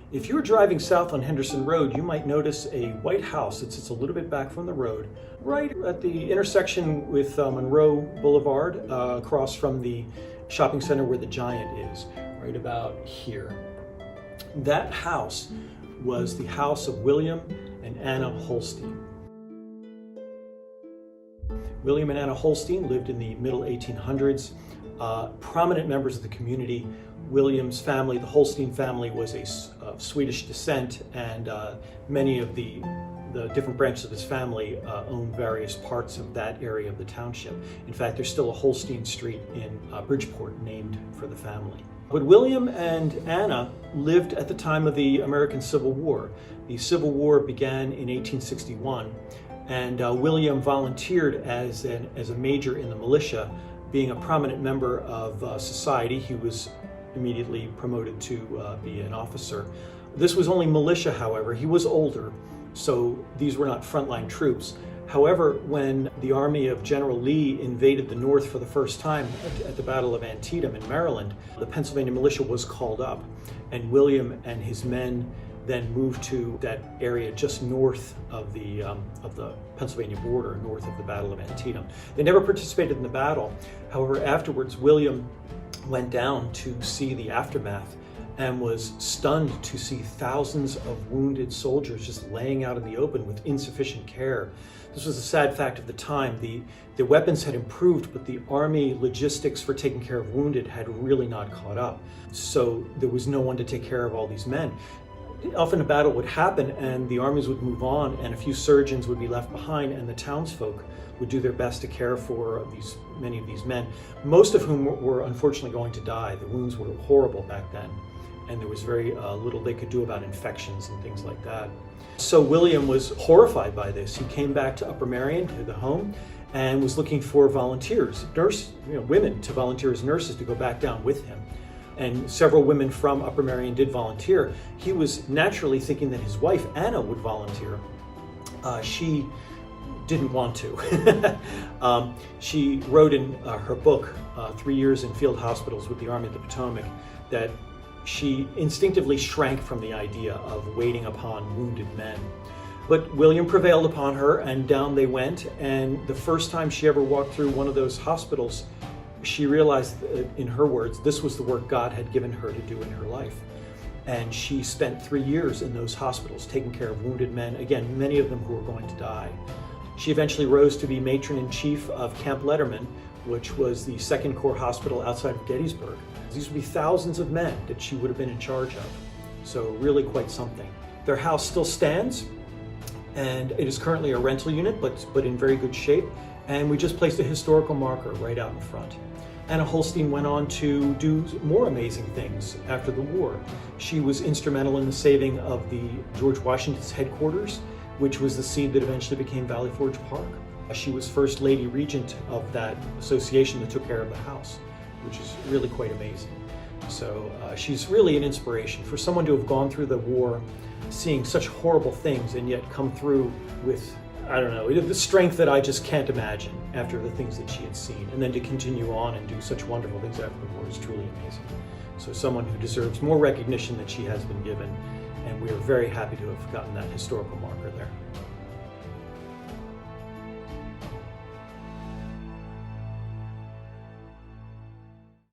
If you're driving south on Henderson Road, you might notice a white house that sits a little bit back from the road, right at the intersection with Monroe Boulevard, across from the shopping center where the Giant is, right about here. That house was the house of William and Anna Holstein. William and Anna Holstein lived in the middle 1800s, prominent members of the community. William's family, the Holstein family, was of Swedish descent, and many of the different branches of his family owned various parts of that area of the township. In fact, there's still a Holstein Street in Bridgeport named for the family. But William and Anna lived at the time of the American Civil War. The Civil War began in 1861, and William volunteered as a major in the militia. Being a prominent member of society, he was immediately promoted to be an officer. This was only militia, however. He was older, so these were not frontline troops. However, when the army of General Lee invaded the North for the first time at the Battle of Antietam in Maryland, the Pennsylvania militia was called up, and William and his men then moved to that area just north of the Pennsylvania border, north of the Battle of Antietam. They never participated in the battle. However, afterwards, William went down to see the aftermath and was stunned to see thousands of wounded soldiers just laying out in the open with insufficient care. This was a sad fact of the time. The weapons had improved, but the army logistics for taking care of wounded had really not caught up. So there was no one to take care of all these men. Often a battle would happen and the armies would move on, and a few surgeons would be left behind, and the townsfolk would do their best to care for many of these men, most of whom were unfortunately going to die. The wounds were horrible back then, and there was very little they could do about infections and things like that. So William was horrified by this. He came back to Upper Merion, to the home, and was looking for volunteers, women to volunteer as nurses to go back down with him. And several women from Upper Merion did volunteer. He was naturally thinking that his wife, Anna, would volunteer. She didn't want to. She wrote in her book, 3 Years in Field Hospitals with the Army of the Potomac, that she instinctively shrank from the idea of waiting upon wounded men. But William prevailed upon her, and down they went. And the first time she ever walked through one of those hospitals, she realized, in her words, this was the work God had given her to do in her life. And she spent 3 years in those hospitals taking care of wounded men, again, many of them who were going to die. She eventually rose to be matron-in-chief of Camp Letterman, which was the 2nd Corps hospital outside of Gettysburg. These would be thousands of men that she would have been in charge of. So really quite something. Their house still stands, and it is currently a rental unit, but in very good shape. And we just placed a historical marker right out in front. Anna Holstein went on to do more amazing things after the war. She was instrumental in the saving of the George Washington's headquarters, which was the seed that eventually became Valley Forge Park. She was First Lady Regent of that association that took care of the house, which is really quite amazing. So she's really an inspiration for someone to have gone through the war, seeing such horrible things, and yet come through with, I don't know, the strength that I just can't imagine after the things that she had seen. And then to continue on and do such wonderful things after the war is truly amazing. So someone who deserves more recognition than she has been given. And we are very happy to have gotten that historical marker there.